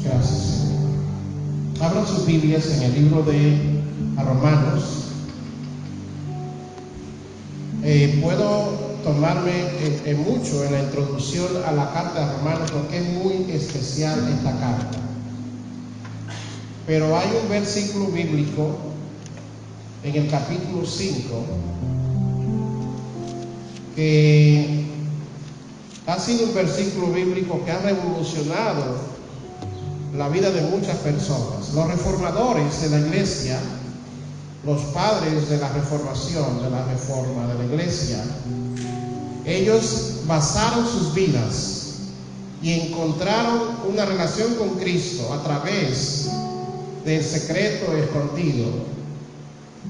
Gracias, Señor. Abran sus Biblias en el libro de Romanos. Puedo tomarme mucho en la introducción a la carta de Romanos porque es muy especial esta carta. Pero hay un versículo bíblico en el capítulo 5 que ha sido un versículo bíblico que ha revolucionado la vida de muchas personas. Los reformadores de la iglesia, los padres de la reformación, de la reforma de la iglesia, ellos basaron sus vidas y encontraron una relación con Cristo a través del secreto escondido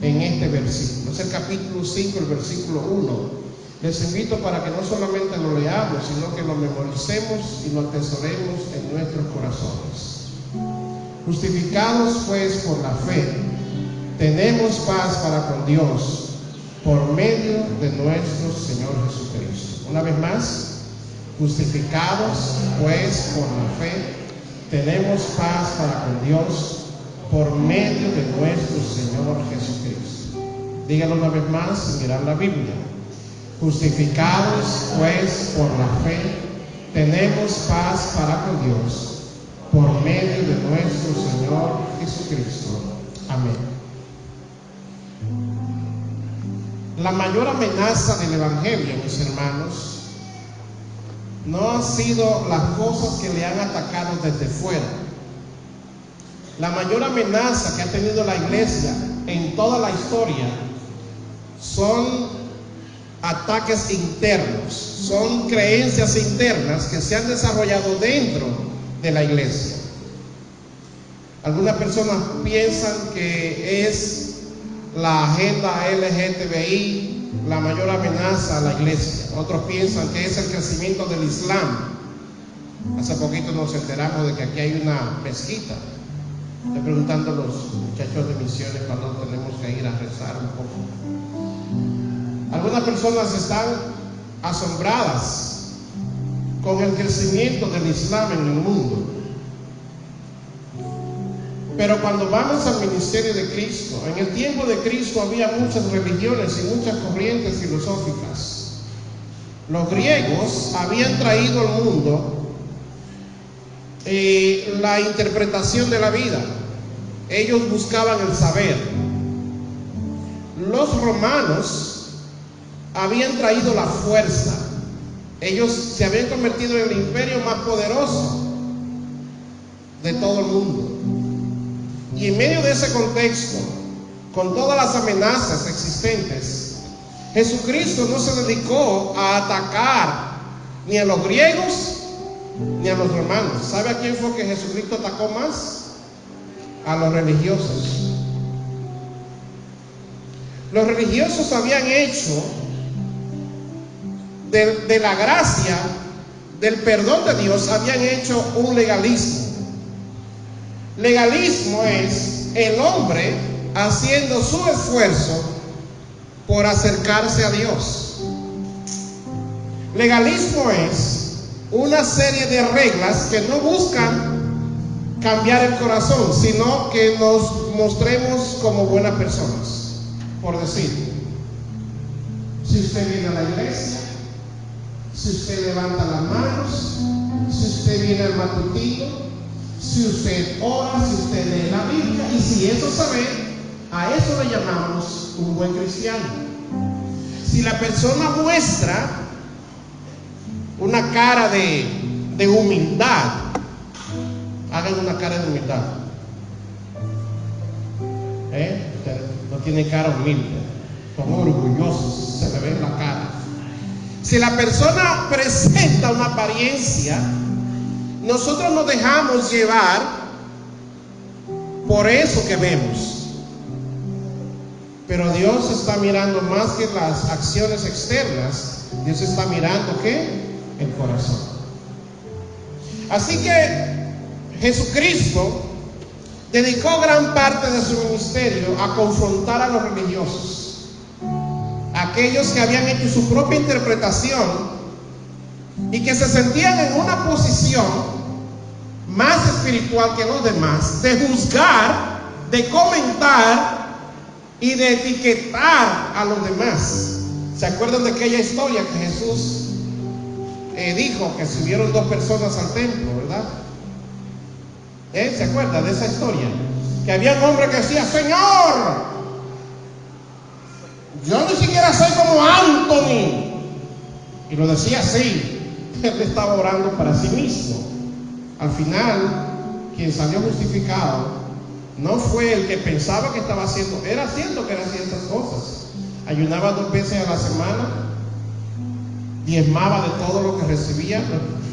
en este versículo. Es el capítulo 5, el versículo 1. Les invito para que no solamente lo leamos, sino que lo memoricemos y lo atesoremos en nuestros corazones. Justificados pues por la fe, tenemos paz para con Dios por medio de nuestro Señor Jesucristo. Una vez más, justificados pues por la fe, tenemos paz para con Dios por medio de nuestro Señor Jesucristo. Díganlo una vez más sin mirar la Biblia. Justificados pues por la fe, tenemos paz para con Dios por medio de nuestro Señor Jesucristo. Amén. La mayor amenaza del Evangelio, mis hermanos, no han sido las cosas que le han atacado desde fuera. La mayor amenaza que ha tenido la iglesia en toda la historia son ataques internos, son creencias internas que se han desarrollado dentro de la iglesia. Algunas personas piensan que es la agenda LGTBI la mayor amenaza a la iglesia. Otros piensan que es el crecimiento del Islam. Hace poquito nos enteramos de que aquí hay una mezquita. Estoy preguntando a los muchachos de misiones cuando tenemos que ir a rezar un poco. Algunas personas están asombradas con el crecimiento del Islam en el mundo. Pero cuando vamos al ministerio de Cristo, en el tiempo de Cristo había muchas religiones y muchas corrientes filosóficas. Los griegos habían traído al mundo la interpretación de la vida. Ellos buscaban el saber. Los romanos habían traído la fuerza. Ellos se habían convertido en el imperio más poderoso de todo el mundo. Y en medio de ese contexto, con todas las amenazas existentes, Jesucristo no se dedicó a atacar ni a los griegos ni a los romanos. ¿Sabe a quién fue que Jesucristo atacó más? A los religiosos. Los religiosos habían hecho de la gracia, del perdón de Dios, habían hecho un legalismo. Legalismo es el hombre haciendo su esfuerzo por acercarse a Dios. Legalismo es una serie de reglas que no buscan cambiar el corazón, sino que nos mostremos como buenas personas. Por decir, si usted viene a la iglesia, si usted levanta las manos, si usted viene al matutino, si usted ora, si usted lee la Biblia, y si eso se ve, a eso le llamamos un buen cristiano. Si la persona muestra una cara de humildad, hagan una cara de humildad. Usted no tiene cara humilde, son orgullosos, se le ve en la cara. Si la persona presenta una apariencia, nosotros nos dejamos llevar por eso que vemos. Pero Dios está mirando más que las acciones externas. Dios está mirando ¿qué? El corazón. Así que Jesucristo dedicó gran parte de su ministerio a confrontar a los religiosos, aquellos que habían hecho su propia interpretación y que se sentían en una posición más espiritual que los demás, de juzgar, de comentar y de etiquetar a los demás. ¿Se acuerdan de aquella historia que Jesús dijo que subieron 2 personas al templo, verdad? ¿Se acuerdan de esa historia? Que había un hombre que decía: Señor, yo ni siquiera soy como Anthony. Y lo decía así. Él estaba orando para sí mismo. Al final, quien salió justificado no fue el que pensaba que estaba haciendo. Era cierto que era haciendo esas cosas. Ayunaba 2 veces a la semana, diezmaba de todo lo que recibía.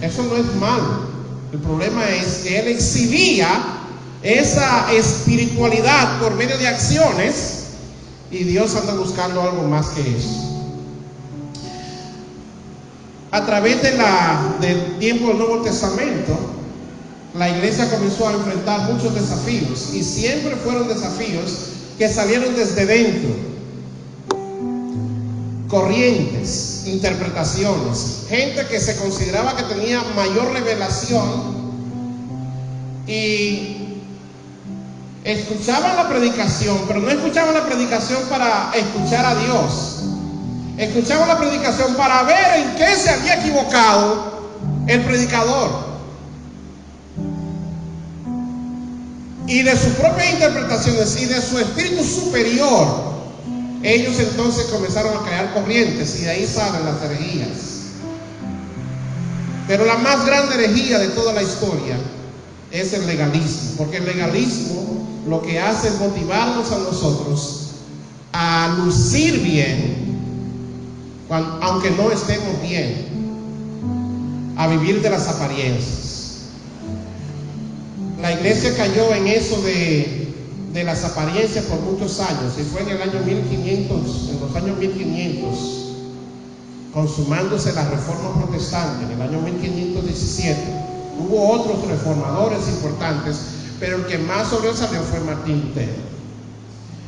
Eso no es malo. El problema es que él exhibía esa espiritualidad por medio de acciones, y Dios anda buscando algo más que eso. A través del tiempo del Nuevo Testamento, la iglesia comenzó a enfrentar muchos desafíos, y siempre fueron desafíos que salieron desde dentro. Corrientes, interpretaciones, gente que se consideraba que tenía mayor revelación y escuchaban la predicación, pero no escuchaban la predicación para escuchar a Dios. Escuchaban la predicación para ver en qué se había equivocado el predicador, y de sus propias interpretaciones y de su espíritu superior, ellos entonces comenzaron a crear corrientes, y de ahí salen las herejías. Pero la más grande herejía de toda la historia es el legalismo, porque el legalismo lo que hace es motivarnos a nosotros a lucir bien, aunque no estemos bien, a vivir de las apariencias. La iglesia cayó en eso de las apariencias por muchos años, y fue en el año 1500, en los años 1500, consumándose la reforma protestante, en el año 1517. Hubo otros reformadores importantes, pero el que más sobresalió fue Martín Lutero.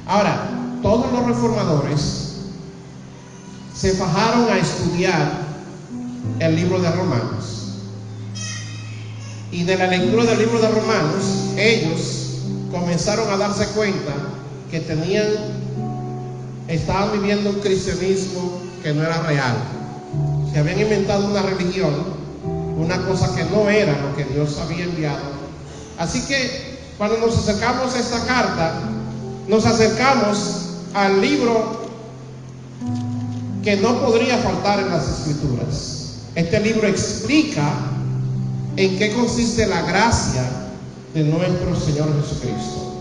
Ahora, todos los reformadores se fajaron a estudiar el libro de Romanos, y de la lectura del libro de Romanos, ellos comenzaron a darse cuenta que estaban viviendo un cristianismo que no era real. Se habían inventado una religión, una cosa que no era lo que Dios había enviado. Así que cuando nos acercamos a esta carta, nos acercamos al libro que no podría faltar en las Escrituras. Este libro explica en qué consiste la gracia de nuestro Señor Jesucristo.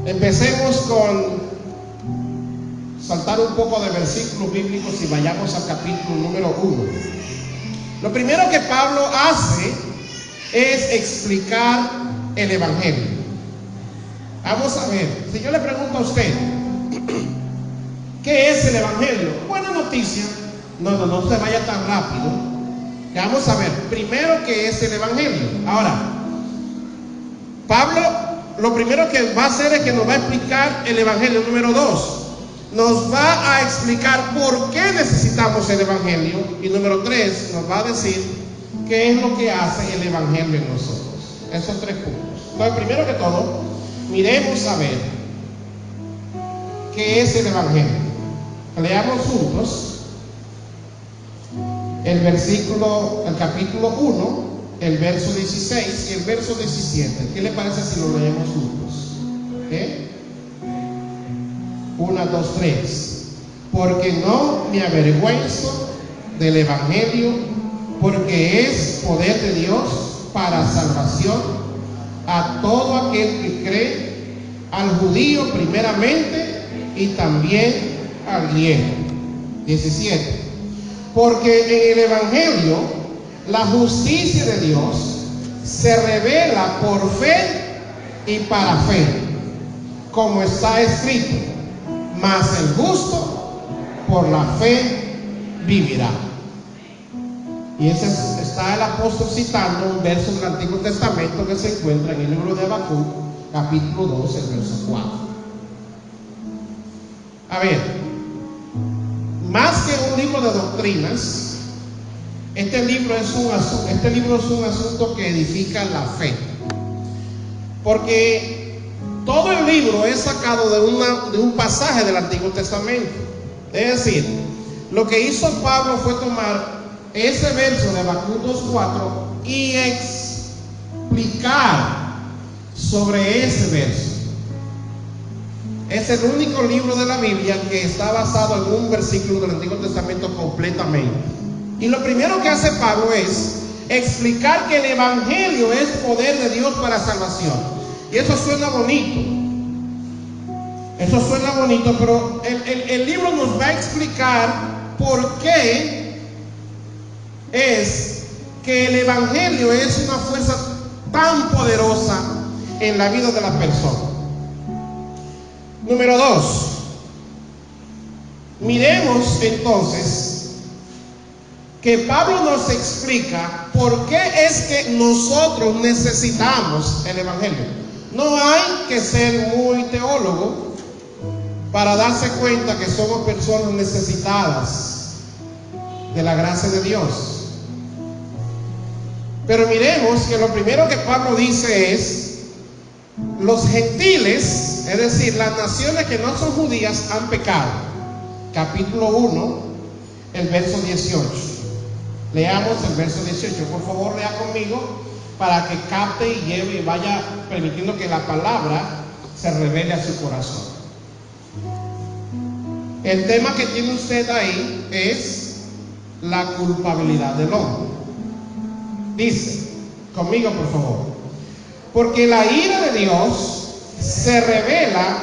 Empecemos con saltar un poco de versículos bíblicos y vayamos al capítulo número 1. Lo primero que Pablo hace es explicar el Evangelio. Vamos a ver, si yo le pregunto a usted, ¿qué es el Evangelio? Buena noticia. No se vaya tan rápido. Vamos a ver, primero, ¿qué es el Evangelio? Ahora, Pablo lo primero que va a hacer es que nos va a explicar el Evangelio. Número 2, nos va a explicar por qué necesitamos el Evangelio. Y número 3, nos va a decir qué es lo que hace el Evangelio en nosotros. Esos 3 puntos. Entonces, primero que todo, miremos a ver qué es el Evangelio. Leamos juntos el capítulo 1, el verso 16 y el verso 17. ¿Qué le parece si lo leemos juntos? 1, 2, 3. Porque no me avergüenzo del Evangelio, porque es poder de Dios para salvación a todo aquel que cree, al judío primeramente y también al griego. 17. Porque en el Evangelio la justicia de Dios se revela por fe y para fe, como está escrito: mas el justo por la fe vivirá. Y está el apóstol citando un verso del Antiguo Testamento que se encuentra en el libro de Habacuc, capítulo 2, el verso 4. A ver, más que un libro de doctrinas, Este libro es un asunto que edifica la fe, porque todo el libro es sacado de un pasaje del Antiguo Testamento. Es decir, lo que hizo Pablo fue tomar ese verso de Habacuc 2:4 y explicar sobre ese verso. Es el único libro de la Biblia que está basado en un versículo del Antiguo Testamento completamente. Y lo primero que hace Pablo es explicar que el Evangelio es poder de Dios para salvación. Y eso suena bonito. Eso suena bonito, pero el libro nos va a explicar por qué es que el Evangelio es una fuerza tan poderosa en la vida de la persona. Número 2. Miremos entonces que Pablo nos explica por qué es que nosotros necesitamos el Evangelio. No hay que ser muy teólogo para darse cuenta que somos personas necesitadas de la gracia de Dios. Pero miremos que lo primero que Pablo dice es: los gentiles, es decir, las naciones que no son judías, han pecado. Capítulo 1, el verso 18. Leamos el verso 18. Por favor, lea conmigo para que capte y lleve y vaya permitiendo que la palabra se revele a su corazón. El tema que tiene usted ahí es la culpabilidad del hombre. Dice, conmigo por favor: porque la ira de Dios se revela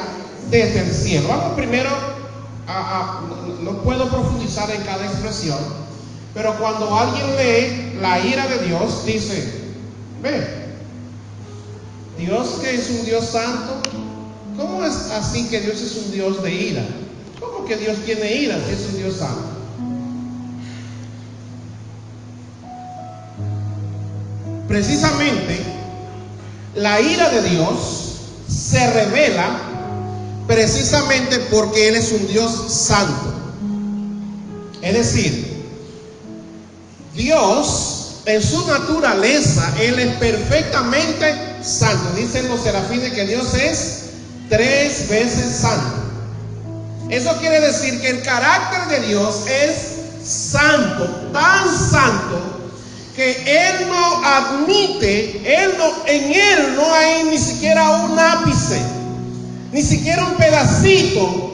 desde el cielo. Vamos primero no puedo profundizar en cada expresión, pero cuando alguien lee la ira de Dios, dice: ve, Dios, que es un Dios santo, ¿cómo es así que Dios es un Dios de ira? ¿Cómo que Dios tiene ira si es un Dios santo? Precisamente, la ira de Dios se revela precisamente porque Él es un Dios santo. Es decir, Dios en su naturaleza, Él es perfectamente santo. Dicen los serafines que Dios es 3 veces santo. Eso quiere decir que el carácter de Dios es santo, tan santo, que Él no admite, en Él no hay ni siquiera un ápice, ni siquiera un pedacito.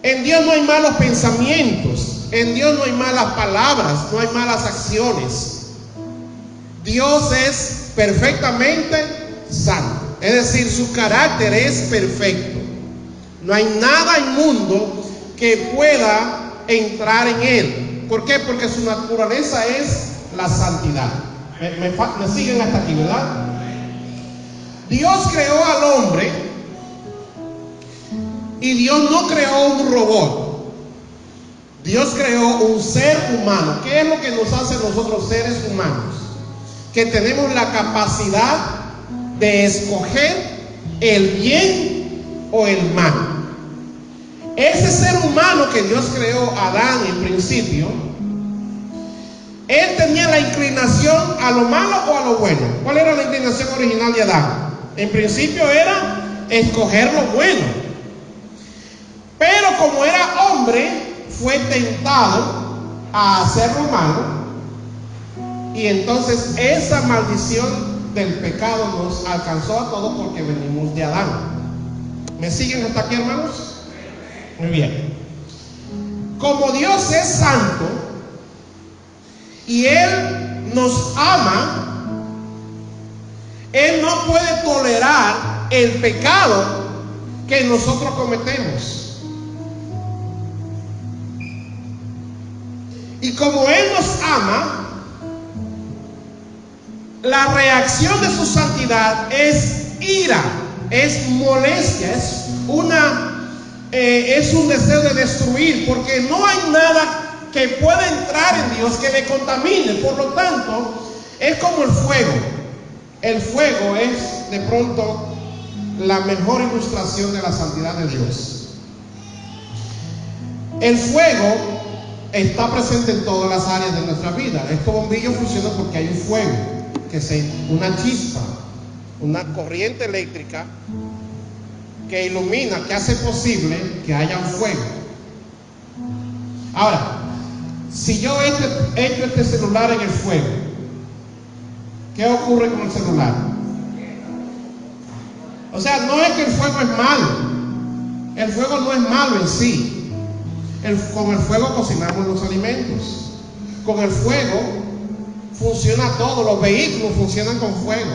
En Dios no hay malos pensamientos, en Dios no hay malas palabras, no hay malas acciones. Dios es perfectamente santo, es decir, su carácter es perfecto. No hay nada inmundo que pueda entrar en Él. ¿Por qué? Porque su naturaleza es la santidad. Me siguen hasta aquí, ¿verdad? Dios creó al hombre y Dios no creó un robot. Dios creó un ser humano. ¿Qué es lo que nos hace nosotros seres humanos? Que tenemos la capacidad de escoger el bien o el mal. Ese ser humano que Dios creó, Adán en principio, él tenía la inclinación a lo malo o a lo bueno. ¿Cuál era la inclinación original de Adán? En principio era escoger lo bueno. Pero como era hombre, fue tentado a hacer lo malo. Y entonces esa maldición del pecado nos alcanzó a todos porque venimos de Adán. ¿Me siguen hasta aquí, hermanos? Muy bien. Como Dios es santo y Él nos ama, Él no puede tolerar el pecado que nosotros cometemos. Y como Él nos ama, la reacción de su santidad es ira, es molestia, es un deseo de destruir, porque no hay nada que pueda entrar en Dios que le contamine. Por lo tanto, es como el fuego. El fuego es de pronto la mejor ilustración de la santidad de Dios. El fuego está presente en todas las áreas de nuestra vida. Estos bombillos funcionan porque hay un fuego, una chispa, una corriente eléctrica que ilumina, que hace posible que haya un fuego. Ahora, si yo echo este celular en el fuego, ¿qué ocurre con el celular? O sea, no es que el fuego es malo. El fuego no es malo en sí. Con el fuego cocinamos los alimentos. Con el fuego funciona todo. Los vehículos funcionan con fuego.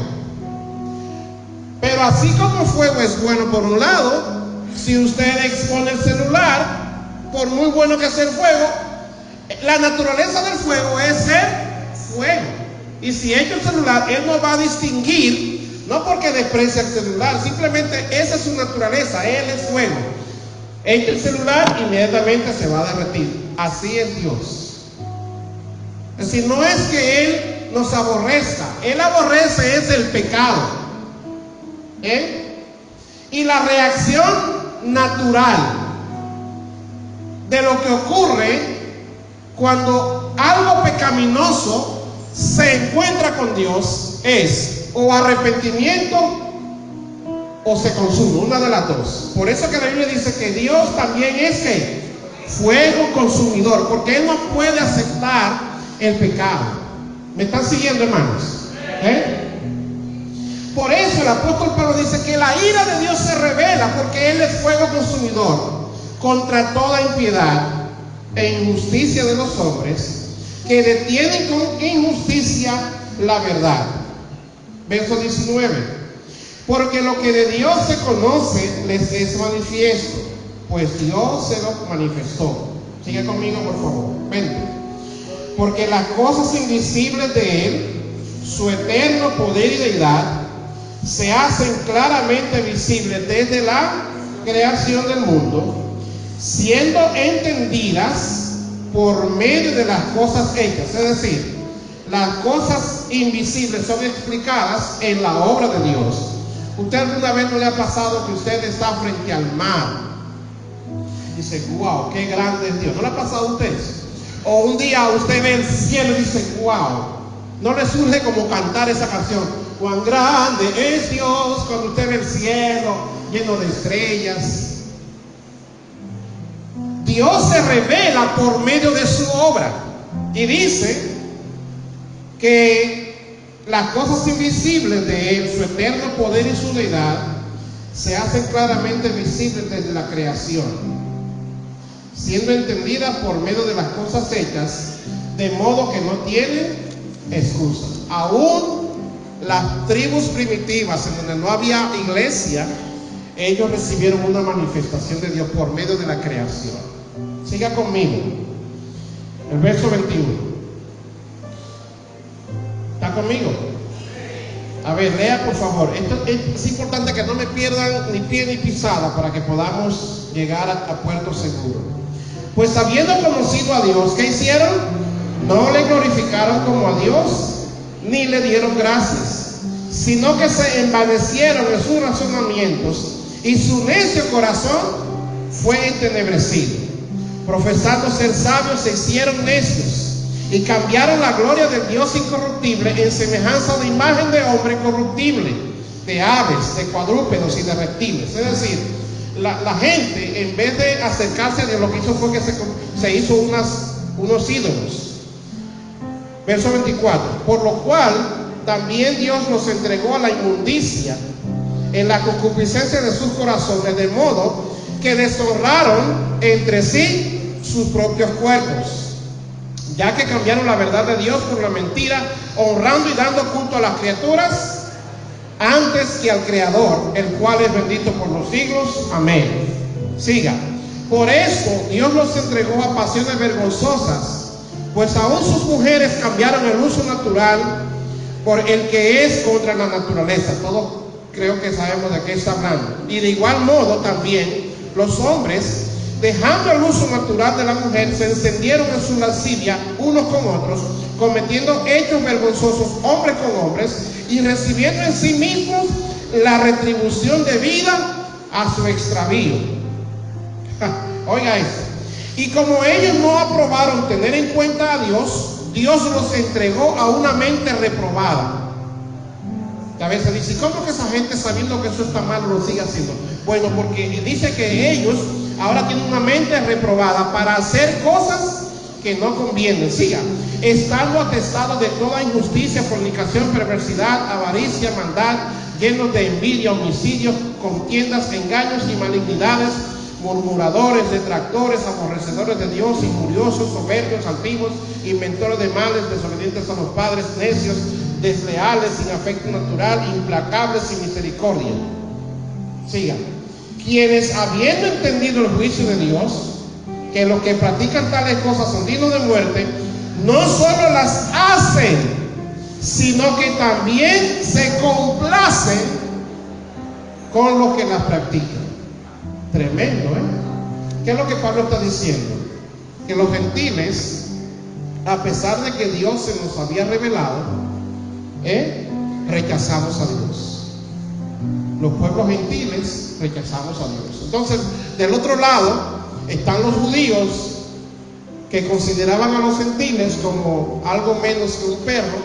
Pero así como el fuego es bueno por un lado, si usted expone el celular, por muy bueno que sea el fuego, la naturaleza del fuego es ser fuego. Y si echa el celular, él no va a distinguir, no porque desprecia el celular, simplemente esa es su naturaleza, él es fuego. Echa el celular, inmediatamente se va a derretir. Así es Dios. Es decir, no es que Él nos aborrezca, Él aborrece es el pecado. Y la reacción natural de lo que ocurre cuando algo pecaminoso se encuentra con Dios es o arrepentimiento o se consume, una de las dos. Por eso que la Biblia dice que Dios también es ¿qué? Fuego consumidor, porque Él no puede aceptar el pecado. ¿Me están siguiendo, hermanos? Por eso el apóstol Pablo dice que la ira de Dios se revela, porque Él es fuego consumidor contra toda impiedad e injusticia de los hombres que detienen con injusticia la verdad. Verso 19. Porque lo que de Dios se conoce les es manifiesto, pues Dios se lo manifestó. Sigue conmigo, por favor. Vente. Porque las cosas invisibles de Él, su eterno poder y deidad, se hacen claramente visibles desde la creación del mundo, siendo entendidas por medio de las cosas hechas. Es decir, las cosas invisibles son explicadas en la obra de Dios. ¿Usted alguna vez no le ha pasado que usted está frente al mar? Dice, wow, qué grande es Dios. ¿No le ha pasado a usted? O un día usted ve el cielo y dice, wow. ¿No le surge como cantar esa canción? Cuán grande es Dios, cuando usted ve el cielo lleno de estrellas. Dios se revela por medio de su obra. Y dice que las cosas invisibles de Él, su eterno poder y su deidad, se hacen claramente visibles desde la creación, siendo entendidas por medio de las cosas hechas, de modo que no tienen excusa. Aún las tribus primitivas, en donde no había iglesia, ellos recibieron una manifestación de Dios por medio de la creación. Siga conmigo. El verso 21. ¿Está conmigo? A ver, lea por favor. Esto es importante que no me pierdan ni pie ni pisada para que podamos llegar a puerto seguro. Pues habiendo conocido a Dios, ¿qué hicieron? No le glorificaron como a Dios, ni le dieron gracias, sino que se envanecieron en sus razonamientos, y su necio corazón fue entenebrecido. Profesando ser sabios, se hicieron necios, y cambiaron la gloria del Dios incorruptible en semejanza de imagen de hombre corruptible, de aves, de cuadrúpedos y de reptiles. Es decir, la gente, en vez de acercarse a Dios, lo que hizo fue que se hizo unos ídolos. Verso 24. Por lo cual también Dios los entregó a la inmundicia en la concupiscencia de sus corazones, de modo que deshonraron entre sí sus propios cuerpos, ya que cambiaron la verdad de Dios por la mentira, honrando y dando culto a las criaturas antes que al Creador, el cual es bendito por los siglos. Amén. Siga. Por eso Dios los entregó a pasiones vergonzosas, pues aún sus mujeres cambiaron el uso natural por el que es contra la naturaleza. Todos creo que sabemos de qué está hablando. Y de igual modo también los hombres, dejando el uso natural de la mujer, se encendieron en su lascivia unos con otros, cometiendo hechos vergonzosos hombres con hombres, y recibiendo en sí mismos la retribución debida a su extravío. Oiga eso. Y como ellos no aprobaron tener en cuenta a Dios, Dios los entregó a una mente reprobada. Y a veces dice, ¿cómo que esa gente, sabiendo que eso está mal, lo sigue haciendo? Bueno, porque dice que ellos ahora tienen una mente reprobada para hacer cosas que no convienen. Siga. Estando atestados de toda injusticia, fornicación, perversidad, avaricia, maldad, llenos de envidia, homicidios, contiendas, engaños y malignidades, murmuradores, detractores, aborrecedores de Dios, injuriosos, soberbios, altivos, inventores de males, desobedientes a los padres, necios, desleales, sin afecto natural, implacables, sin misericordia. Siga. Quienes, habiendo entendido el juicio de Dios, que los que practican tales cosas son dignos de muerte, no solo las hacen, sino que también se complacen con los que las practican. Tremendo, ¿eh? ¿Qué es lo que Pablo está diciendo? Que los gentiles, a pesar de que Dios se nos había revelado, rechazamos a Dios. Los pueblos gentiles rechazamos a Dios. Entonces, del otro lado están los judíos, que consideraban a los gentiles como algo menos que un perro,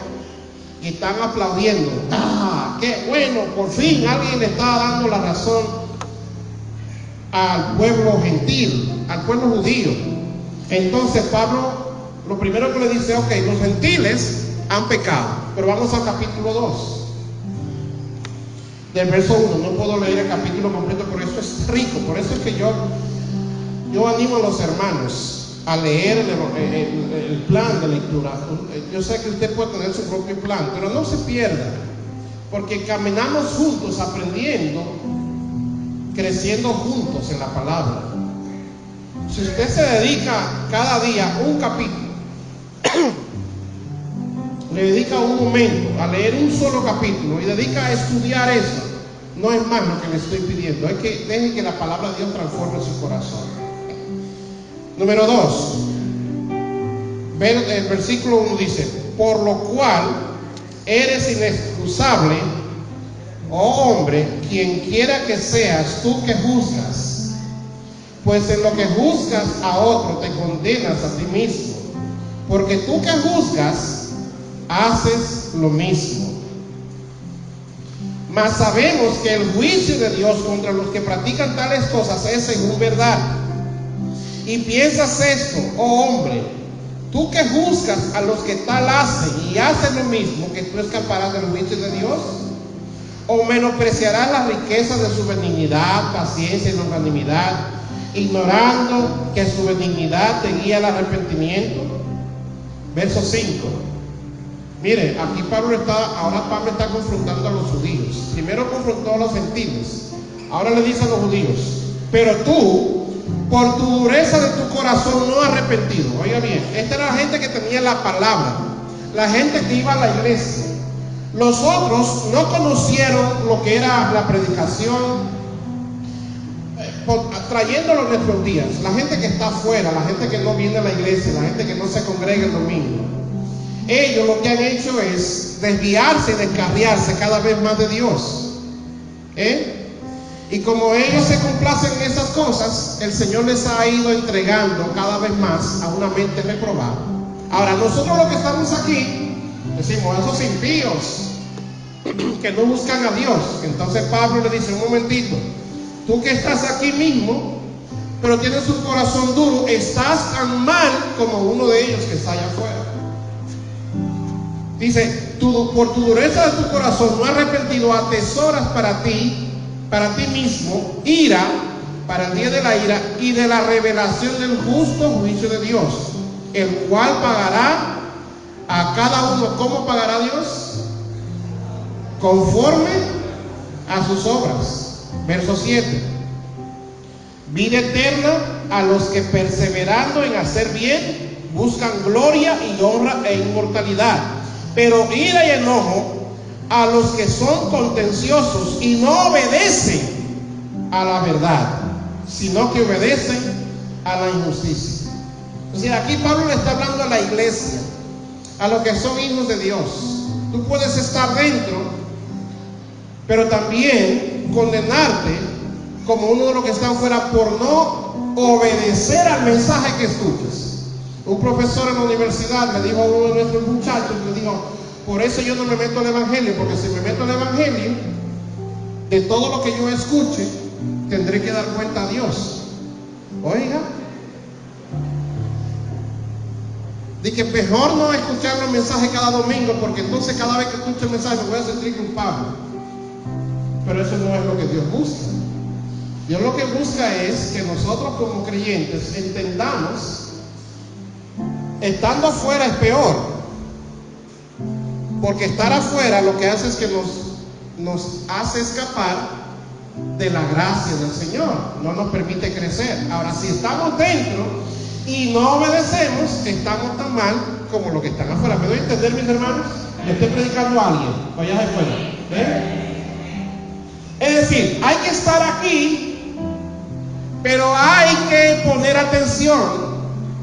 y están aplaudiendo. ¡Ah, qué bueno! Por fin alguien le está dando la razón al pueblo gentil, al pueblo judío. Entonces Pablo lo primero que le dice, ok, los gentiles han pecado, pero vamos al capítulo 2. Del verso 1, no puedo leer el capítulo completo, pero esto es rico. Por eso es que yo animo a los hermanos a leer el plan de lectura. Yo sé que usted puede tener su propio plan, pero no se pierda, porque caminamos juntos, aprendiendo, creciendo juntos en la palabra. Si usted se dedica cada día un capítulo, le dedica un momento a leer un solo capítulo y dedica a estudiar eso, no es más lo que le estoy pidiendo, es que deje que la palabra de Dios transforme su corazón. Número 2, el versículo 1 dice, por lo cual eres inexcusable, oh hombre, quien quiera que seas tú que juzgas, pues en lo que juzgas a otro te condenas a ti mismo, porque tú que juzgas haces lo mismo. Mas sabemos que el juicio de Dios contra los que practican tales cosas es según verdad. Y piensas esto, oh hombre, tú que juzgas a los que tal hacen y hacen lo mismo, que tú escaparás del juicio de Dios, o menospreciarás las riquezas de su benignidad, paciencia y longanimidad, ignorando que su benignidad te guía al arrepentimiento. Verso 5. Mire, aquí ahora Pablo está confrontando a los judíos. Primero confrontó a los gentiles, ahora le dice a los judíos, pero tú, por tu dureza de tu corazón no arrepentido. Oiga bien, esta era la gente que tenía la palabra, la gente que iba a la iglesia. Los otros no conocieron lo que era la predicación, trayéndolo en nuestros días. La gente que está afuera, la gente que no viene a la iglesia, la gente que no se congrega el domingo, ellos lo que han hecho es desviarse y descarriarse cada vez más de Dios. Y como ellos se complacen en esas cosas, el Señor les ha ido entregando cada vez más a una mente reprobada. Ahora, nosotros los que estamos aquí, decimos, esos impíos que no buscan a Dios. Entonces Pablo le dice, un momentito, tú que estás aquí mismo, pero tienes un corazón duro, estás tan mal como uno de ellos que está allá afuera. Dice, por tu dureza de tu corazón no arrepentido, atesoras para ti mismo ira, para el día de la ira y de la revelación del justo juicio de Dios, el cual pagará a cada uno. ¿Cómo pagará Dios? Conforme a sus obras. Verso 7. Vida eterna a los que perseverando en hacer bien buscan gloria y honra e inmortalidad, pero ira y enojo a los que son contenciosos y no obedecen a la verdad, sino que obedecen a la injusticia. O sea, aquí Pablo le está hablando a la iglesia, a los que son hijos de Dios. Tú puedes estar dentro, pero también condenarte como uno de los que están fuera por no obedecer al mensaje que escuchas. Un profesor en la universidad le dijo a uno de nuestros muchachos, le dijo, por eso yo no me meto al evangelio, porque si me meto al evangelio, de todo lo que yo escuche, tendré que dar cuenta a Dios. Oiga, de que mejor no escuchar los mensajes cada domingo, porque entonces cada vez que escucho el mensaje me voy a sentir culpable. Pero eso no es lo que Dios busca. Dios lo que busca es que nosotros como creyentes entendamos, estando afuera es peor, porque estar afuera lo que hace es que nos hace escapar de la gracia del Señor, no nos permite crecer. Ahora, si estamos dentro y no obedecemos, estamos tan mal como los que están afuera. ¿Me doy a entender, mis hermanos? Le estoy predicando a alguien, vaya de fuera. Es decir, hay que estar aquí, pero hay que poner atención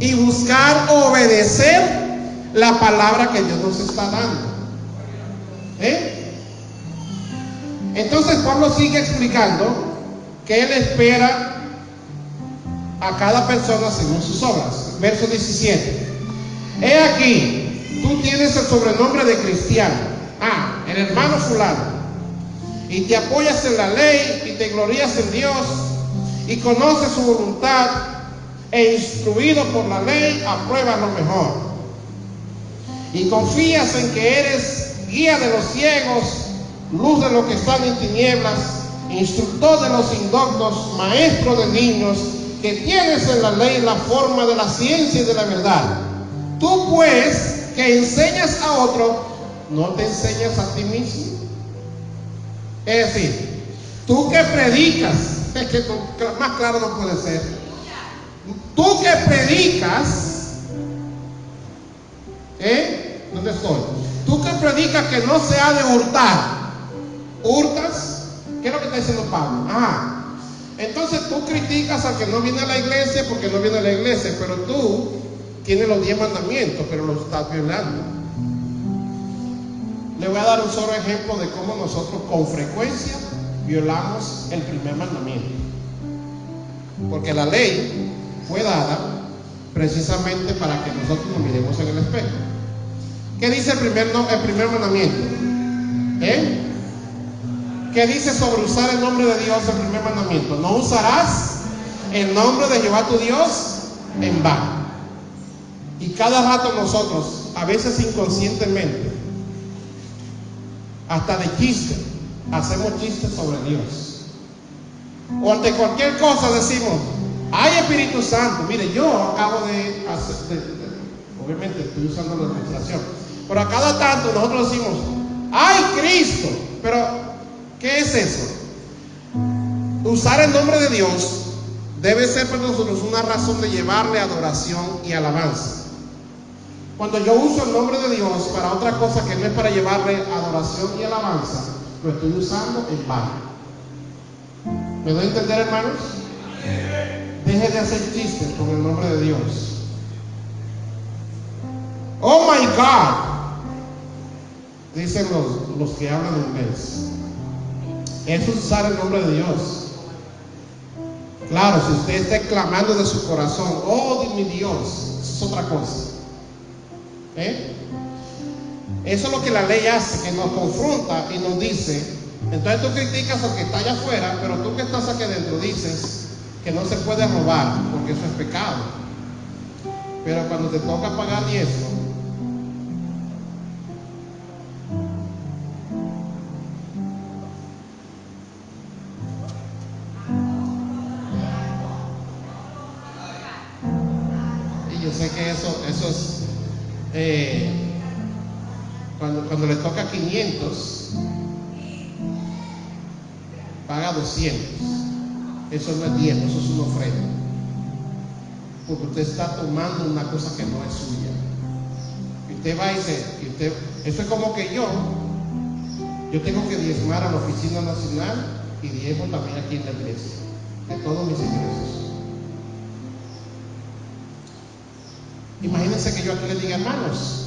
y buscar obedecer la palabra que Dios nos está dando. Entonces Pablo sigue explicando que él espera a cada persona según sus obras. Verso 17. He aquí, tú tienes el sobrenombre de cristiano, el hermano fulano, y te apoyas en la ley y te glorías en Dios y conoces su voluntad, e instruido por la ley apruebas lo mejor, y confías en que eres guía de los ciegos, luz de los que están en tinieblas, instructor de los indoctos, maestro de niños, que tienes en la ley la forma de la ciencia y de la verdad. Tú pues, que enseñas a otro, ¿no te enseñas a ti mismo? Es decir, tú que predicas, es que más claro no puede ser. Tú que predicas, ¿dónde estoy? Tú que predicas que no se ha de hurtar, ¿hurtas? ¿Qué es lo que está diciendo Pablo? Entonces tú criticas al que no viene a la iglesia porque no viene a la iglesia, pero tú tienes los 10 mandamientos, pero los estás violando. Le voy a dar un solo ejemplo de cómo nosotros con frecuencia violamos el primer mandamiento. Porque la ley fue dada precisamente para que nosotros nos miremos en el espejo. ¿Qué dice el primer mandamiento? ¿Qué dice sobre usar el nombre de Dios el primer mandamiento? No usarás el nombre de Jehová tu Dios en vano. Y cada rato nosotros, a veces inconscientemente, hasta de chiste, hacemos chistes sobre Dios. O ante cualquier cosa decimos, ay Espíritu Santo. Mire, yo acabo de hacer, obviamente estoy usando la ilustración, pero a cada tanto nosotros decimos, ay Cristo. Pero ¿qué es eso? Usar el nombre de Dios debe ser para nosotros una razón de llevarle adoración y alabanza. Cuando yo uso el nombre de Dios para otra cosa que no es para llevarle adoración y alabanza, lo estoy usando en vano. ¿Me doy a entender, hermanos? Deje de hacer chistes con el nombre de Dios. Oh my God, dicen los que hablan inglés. Eso es usar el nombre de Dios. Claro, si usted está clamando de su corazón, oh de mi Dios, eso es otra cosa. Eso es lo que la ley hace, que nos confronta y nos dice. Entonces tú criticas al que está allá afuera, pero tú que estás aquí adentro dices que no se puede robar porque eso es pecado. Pero cuando te toca pagar diezmo, y yo sé que eso es cuando le toca 500, paga 200. Eso no es diezmo, eso es una ofrenda. Porque usted está tomando una cosa que no es suya. Y usted va y dice, eso es como que yo tengo que diezmar a la Oficina Nacional y diezmo también aquí en la iglesia, de todos mis ingresos. Imagínense que yo aquí le diga, hermanos,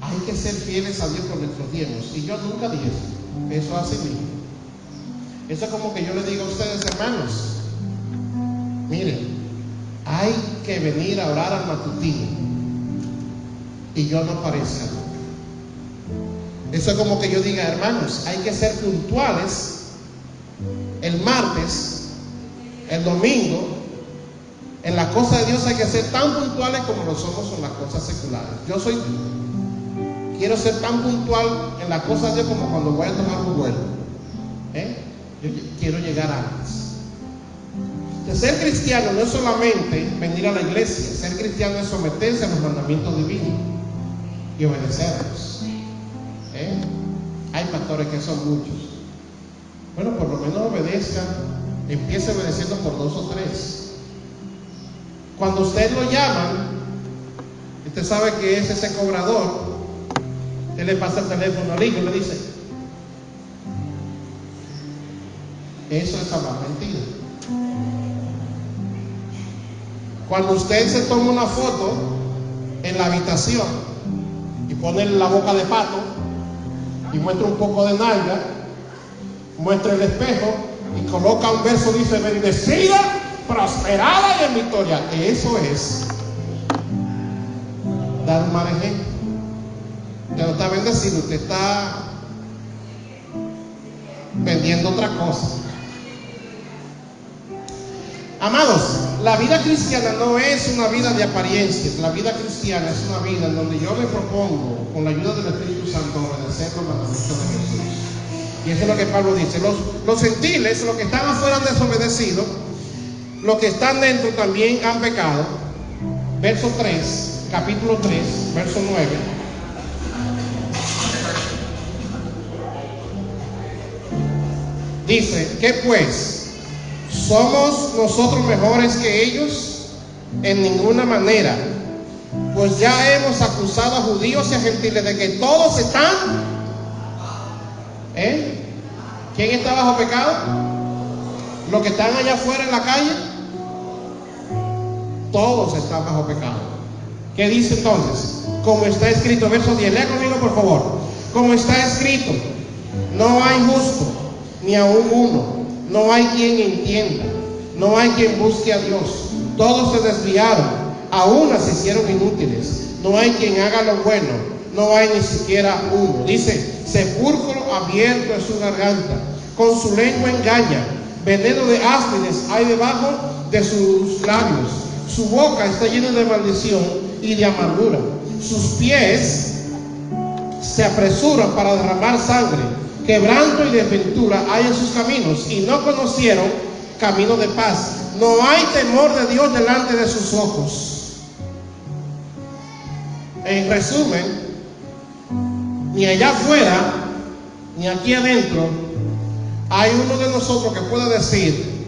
hay que ser fieles a Dios con nuestros diezmos. Y yo nunca diezmo. Eso hace mí. Eso es como que yo le digo a ustedes, hermanos, miren, hay que venir a orar al matutino y yo no aparezca. Eso es como que yo diga, hermanos, hay que ser puntuales el martes, el domingo. En la cosa de Dios hay que ser tan puntuales como lo somos en las cosas seculares. Quiero ser tan puntual en las cosas de Dios como cuando voy a tomar un vuelo. Yo quiero llegar antes. Ser cristiano no es solamente venir a la iglesia. Ser cristiano es someterse a los mandamientos divinos y obedecerlos. Hay pastores que son muchos. Bueno, por lo menos obedezcan. Empiece obedeciendo por 2 o 3. Cuando usted lo llaman, usted sabe que es ese cobrador. Usted le pasa el teléfono al hijo y le dice: eso es hablar mentira. Cuando usted se toma una foto en la habitación y pone la boca de pato y muestra un poco de nalga, muestra el espejo y coloca un verso, dice: bendecida, prosperada y en victoria. Eso es dar un mal ejemplo. Usted no está bendecido, usted está vendiendo otra cosa. Amados, la vida cristiana no es una vida de apariencias. La vida cristiana es una vida en donde yo me propongo, con la ayuda del Espíritu Santo, obedecer los mandamientos de Jesús. Y eso es lo que Pablo dice. Los gentiles, los que están afuera han desobedecido, los que están dentro también han pecado. Verso 3, capítulo 3, verso 9. Dice: ¿qué pues? ¿Somos nosotros mejores que ellos? En ninguna manera. Pues ya hemos acusado a judíos y a gentiles de que todos están. ¿Quién está bajo pecado? ¿Los que están allá afuera en la calle? Todos están bajo pecado. ¿Qué dice entonces? Como está escrito, verso 10, lea conmigo por favor. Como está escrito: no hay justo, ni aún uno. No hay quien entienda, no hay quien busque a Dios. Todos se desviaron, aún se hicieron inútiles. No hay quien haga lo bueno, no hay ni siquiera uno. Dice: sepulcro abierto es su garganta, con su lengua engaña. Veneno de áspides hay debajo de sus labios. Su boca está llena de maldición y de amargura. Sus pies se apresuran para derramar sangre. Quebranto y desventura hay en sus caminos, y no conocieron camino de paz. No hay temor de Dios delante de sus ojos. En resumen, ni allá afuera ni aquí adentro hay uno de nosotros que pueda decir: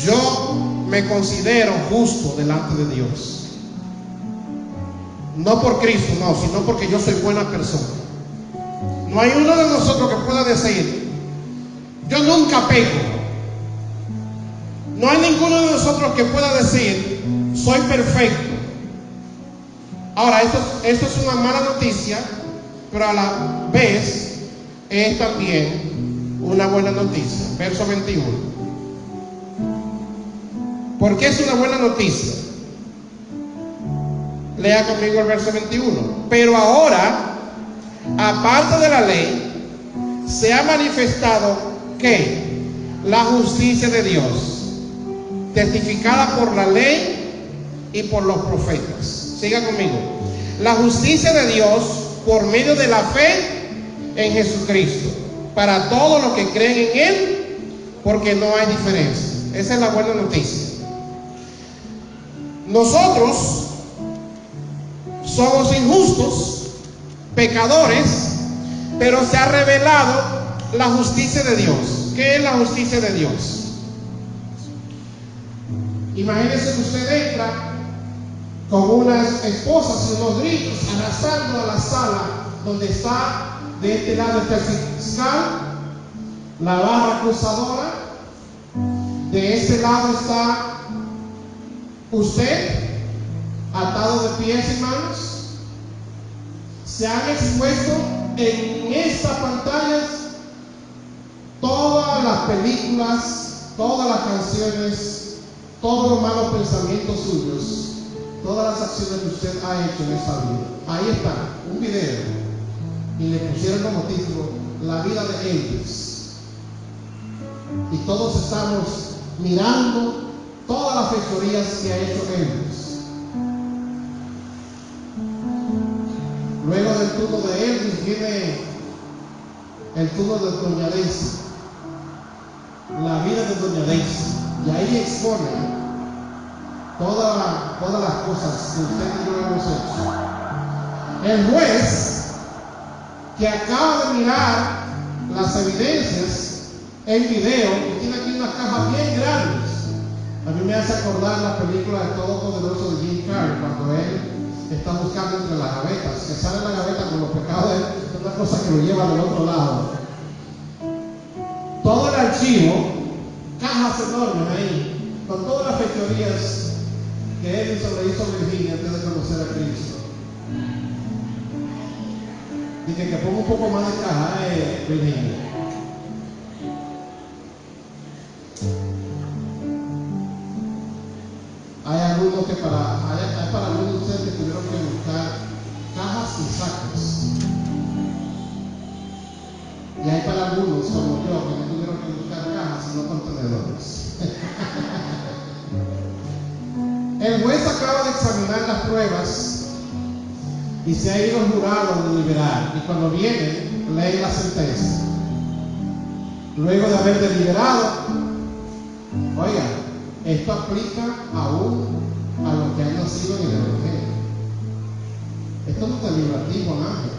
yo me considero justo delante de Dios. No por Cristo, no, sino porque yo soy buena persona. No hay uno de nosotros que pueda decir: yo nunca peco. No hay ninguno de nosotros que pueda decir: soy perfecto. Ahora, esto es una mala noticia, pero a la vez es también una buena noticia. Verso 21. ¿Por qué es una buena noticia? Lea conmigo el verso 21. Pero ahora, aparte de la ley, se ha manifestado que la justicia de Dios, testificada por la ley y por los profetas. Siga conmigo. La justicia de Dios por medio de la fe en Jesucristo, para todos los que creen en Él, porque no hay diferencia. Esa es la buena noticia. Nosotros somos injustos, pecadores, pero se ha revelado la justicia de Dios. ¿Qué es la justicia de Dios? Imagínese que usted entra con unas esposas y unos gritos arrasando a la sala donde está, de este lado está el fiscal, la barra acusadora, de este lado está usted, atado de pies y manos. Se han expuesto en estas pantallas todas las películas, todas las canciones, todos los malos pensamientos suyos, todas las acciones que usted ha hecho en esta vida. Ahí está, un video. Y le pusieron como título, La vida de Elvis. Y todos estamos mirando todas las fechorías que ha hecho Elvis. Luego del turno de Elvis viene el turno de Doña Daisy. La vida de Doña Daisy. Y ahí expone todas las cosas que usted y yo hemos hecho. El juez, que acaba de mirar las evidencias en video, y tiene aquí unas cajas bien grandes. A mí me hace acordar la película de Todopoderoso de Jim Carrey, cuando él está buscando entre las gavetas, que sale la gaveta con los pecados de él, es una cosa que lo lleva del otro lado. Todo el archivo, cajas enormes ahí, con todas las fechorías que él le hizo a Virginia antes de conocer a Cristo. Dije que ponga un poco más de caja, Virginia. Hay algunos que hay para algunos de ustedes que tuvieron que buscar cajas y sacos. Y hay para algunos, como yo, que no tuvieron que buscar cajas, sino contenedores. El juez acaba de examinar las pruebas y se ha ido al jurado de deliberar. Y cuando viene, lee la sentencia. Luego de haber deliberado, oiga, esto aplica aún a los que han nacido en el Evangelio. Esto no es deliberativo, nada.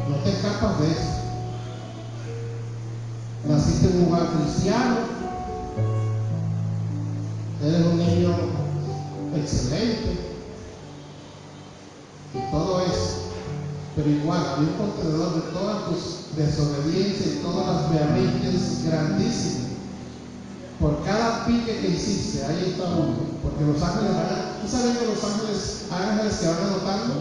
No te escapas de eso. Naciste en un lugar cristiano, eres un niño excelente y todo eso, pero igual había un contenedor de todas tus desobediencias y todas las berrinches grandísimas. Por cada pique que hiciste, ahí está uno. Porque los ángeles ¿tú sabes que los ángeles, hay ángeles que van anotando?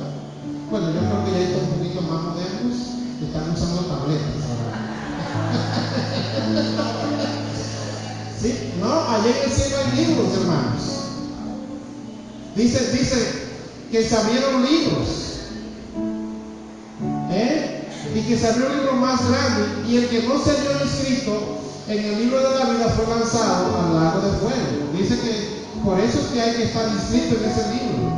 Bueno, yo creo que ya están un poquito más modernos y están usando tabletas ahora. ¿Sí? No, allá en el cielo hay libros, hermanos. Dice que se abrieron libros. Y que se abrió un libro más grande. Y el que no se halló inscrito en el libro de la vida fue lanzado al lago de fuego. Dice que por eso es que hay que estar inscrito en ese libro.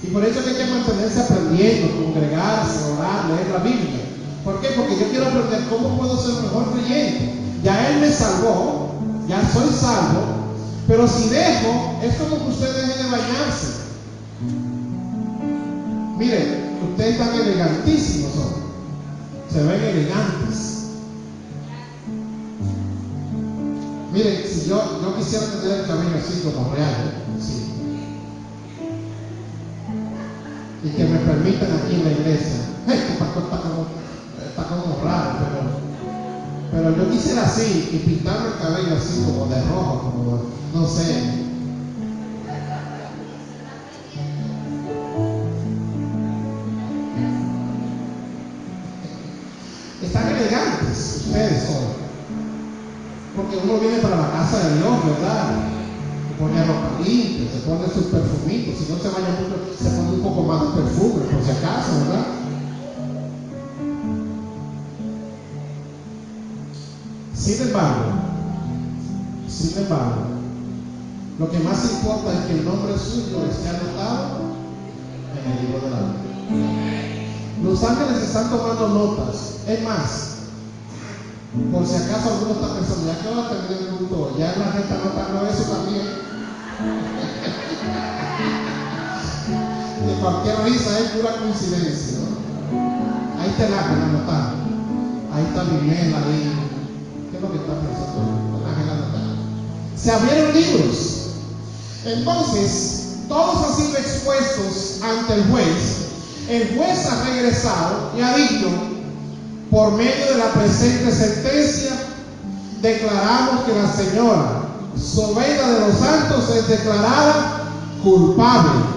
Y por eso es que hay que mantenerse aprendiendo, congregarse, orar, leer la Biblia. ¿Por qué? Porque yo quiero aprender cómo puedo ser mejor creyente. Ya Él me salvó, ya soy salvo, pero si dejo, es como que usted deje de bañarse. Miren, ustedes están elegantísimos hoy. Se ven elegantes. Miren, si yo quisiera tener el cabello así como real, sí. Y que me permitan aquí en la iglesia. Este pastor está como raro, pero yo quisiera así y pintarme el cabello así como de rojo, como no sé. Están elegantes ustedes hoy. Porque uno viene para la casa de Dios, ¿verdad? Se pone ropa limpia, se pone sus perfumitos. Si no se baña mucho, se pone un poco más de perfume, por si acaso, ¿verdad? Sin embargo, lo que más importa es que el nombre suyo esté anotado en el libro de la vida. Los ángeles están tomando notas. Es más, por si acaso alguno está pensando, ¿ya qué va a tener el culto? Ya la gente está anotando eso también. De cualquier risa es pura coincidencia, ¿no? Ahí está el ángel anotado. Ahí está Miguel, ahí. ¿Qué es lo que está pensando el ángel anotado? Se abrieron libros. Entonces, todos han sido expuestos ante el juez. El juez ha regresado y ha dicho: por medio de la presente sentencia, declaramos que la señora Sobeida de los Santos es declarada culpable.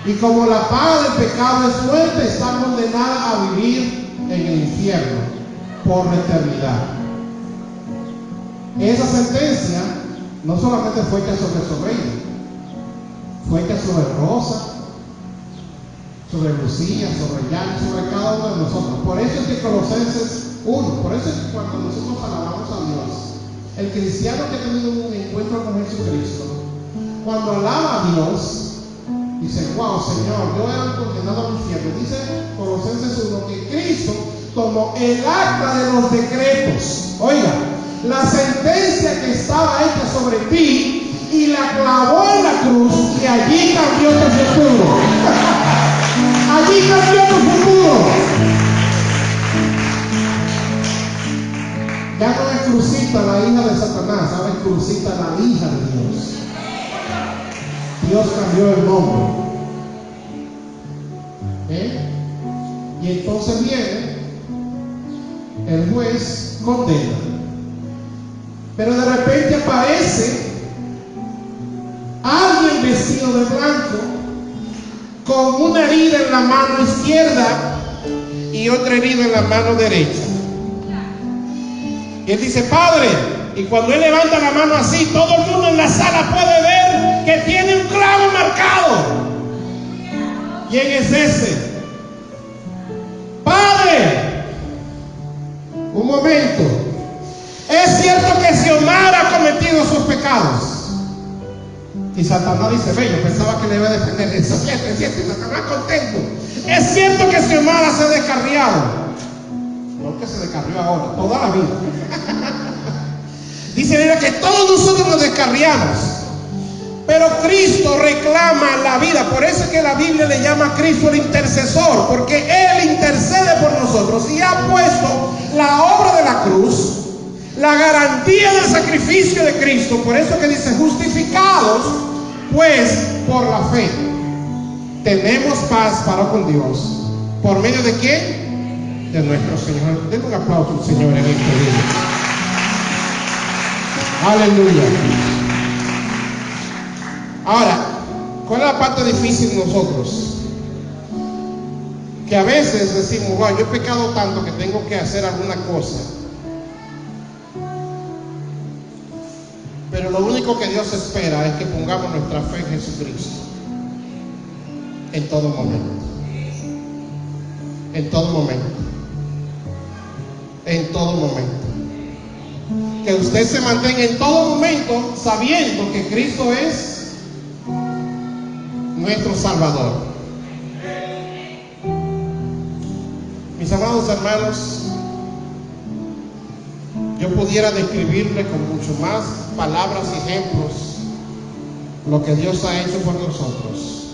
Y como la paga del pecado es muerte, está condenada a vivir en el infierno. por la eternidad. Esa sentencia no solamente fue hecha sobre ella, fue hecha sobre Rosa, sobre Lucía, sobre Jan, sobre cada uno de nosotros. Por eso es que Colosenses 1, por eso es que cuando nosotros alabamos a Dios, el cristiano que ha tenido un encuentro con Jesucristo, cuando alaba a Dios, dice: wow, Señor, yo era condenado al infierno. Dice Colosenses 1 que Cristo tomó el acta de los decretos, oiga, la sentencia que estaba hecha sobre ti, y la clavó en la cruz, y allí cambió tu futuro. Allí cambió tu futuro. Ya no es Cruzita la hija de Satanás, ahora es Cruzita la hija de Dios. Dios cambió el nombre. Y entonces viene el juez, condena. Pero de repente aparece alguien vestido de blanco, con una herida en la mano izquierda y otra herida en la mano derecha. Y él dice: Padre. Y cuando él levanta la mano así, todo el mundo en la sala puede ver que tiene un clavo marcado. ¿Quién es ese? Padre, un momento. Es cierto que Xiomara ha cometido sus pecados. Y Satanás dice: ve, yo pensaba que le iba a defender. Eso es cierto, Satanás contento. Es cierto que Xiomara se ha descarriado. No que se descarrió ahora, toda la vida. Dice: mira, que todos nosotros nos descarriamos, pero Cristo reclama la vida. Por eso es que la Biblia le llama a Cristo el intercesor, porque Él intercede por nosotros y ha puesto la obra de la cruz, la garantía del sacrificio de Cristo. Por eso que dice: justificados pues por la fe tenemos paz para con Dios. ¿Por medio de quién? De nuestro Señor. Denle un aplauso al Señor en este día. Aleluya. Ahora, ¿cuál es la parte difícil de nosotros? Que a veces decimos: wow, yo he pecado tanto que tengo que hacer alguna cosa. Pero lo único que Dios espera es que pongamos nuestra fe en Jesucristo en todo momento. En todo momento. En todo momento. Que usted se mantenga en todo momento sabiendo que Cristo es nuestro Salvador. Mis amados hermanos, yo pudiera describirle con mucho más palabras y ejemplos lo que Dios ha hecho por nosotros.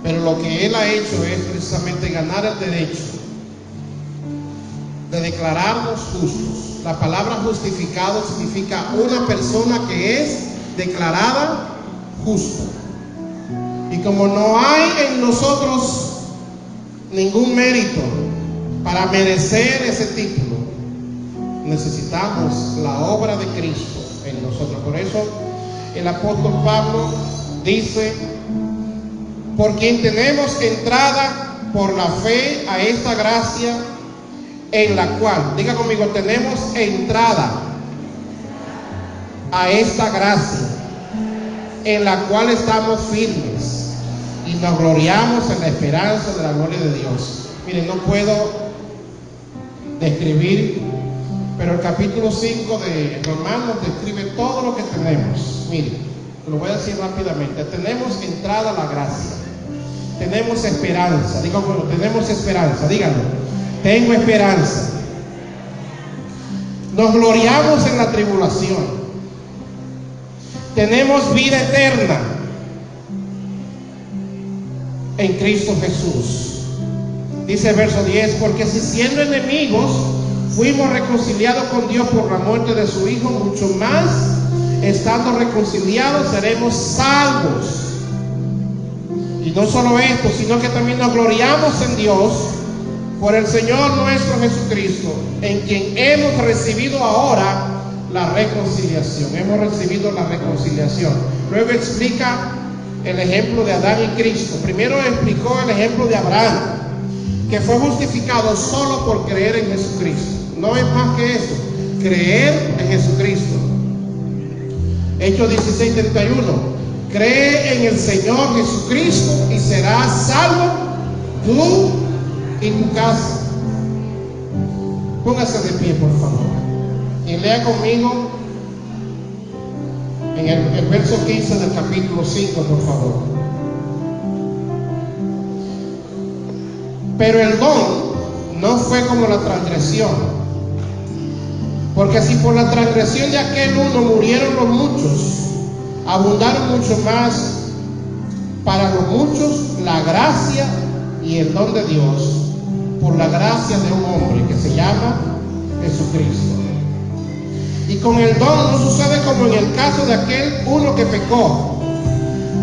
Pero lo que Él ha hecho es precisamente ganar el derecho de declararnos justos. La palabra justificado significa una persona que es declarada justa. Y como no hay en nosotros ningún mérito para merecer ese título, necesitamos la obra de Cristo en nosotros. Por eso el apóstol Pablo dice: por quien tenemos entrada por la fe a esta gracia, en la cual, diga conmigo, tenemos entrada a esta gracia, en la cual estamos firmes y nos gloriamos en la esperanza de la gloria de Dios. Miren, no puedo describir, pero el capítulo 5 de Romanos describe todo lo que tenemos. Miren, lo voy a decir rápidamente. Tenemos entrada a la gracia, tenemos esperanza. Digan, bueno, tenemos esperanza, díganlo. Tengo esperanza. Nos gloriamos en la tribulación. Tenemos vida eterna en Cristo Jesús. Dice el verso 10: porque si siendo enemigos fuimos reconciliados con Dios por la muerte de su Hijo, mucho más, estando reconciliados, seremos salvos. Y no solo esto, sino que también nos gloriamos en Dios por el Señor nuestro Jesucristo, en quien hemos recibido ahora la reconciliación. Hemos recibido la reconciliación. Luego explica el ejemplo de Adán y Cristo. Primero explicó el ejemplo de Abraham, que fue justificado solo por creer en Jesucristo. No es más que eso, creer en Jesucristo. Hechos 16:31. Cree en el Señor Jesucristo y serás salvo tú y tu casa. Póngase de pie, por favor, y lea conmigo en el verso 15 del capítulo 5, por favor. Pero el don no fue como la transgresión, porque si por la transgresión de aquel uno murieron los muchos, abundaron mucho más para los muchos la gracia y el don de Dios por la gracia de un hombre que se llama Jesucristo. Y con el don no sucede como en el caso de aquel uno que pecó,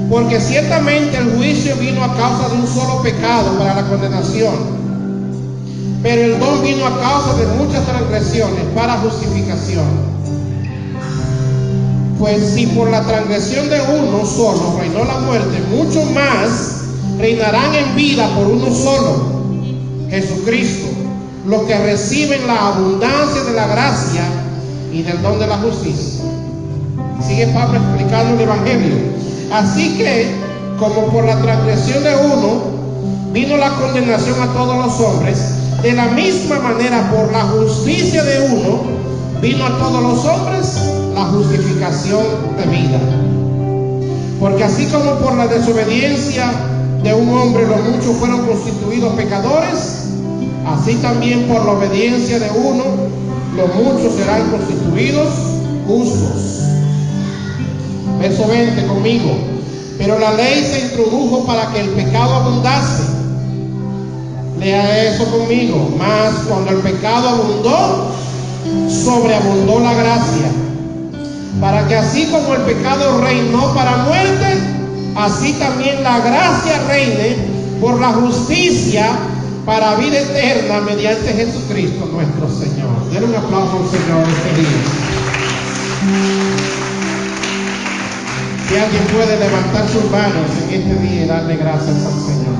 porque ciertamente el juicio vino a causa de un solo pecado para la condenación, pero el don vino a causa de muchas transgresiones para justificación. Pues si por la transgresión de uno solo reinó la muerte, mucho más reinarán en vida por uno solo, Jesucristo, los que reciben la abundancia de la gracia y del don de la justicia. Sigue Pablo explicando el Evangelio. Así que, como por la transgresión de uno vino la condenación a todos los hombres, de la misma manera por la justicia de uno vino a todos los hombres la justificación de vida. Porque así como por la desobediencia de un hombre los muchos fueron constituidos pecadores, así también por la obediencia de uno los muchos serán constituidos justos. Verso 20 conmigo. Pero la ley se introdujo para que el pecado abundase. Lea eso conmigo. Mas cuando el pecado abundó, sobreabundó la gracia, para que así como el pecado reinó para muerte, así también la gracia reine por la justicia para vida eterna mediante Jesucristo nuestro Señor. Denle un aplauso al Señor este día. Si alguien puede levantar sus manos en este día y darle gracias al Señor.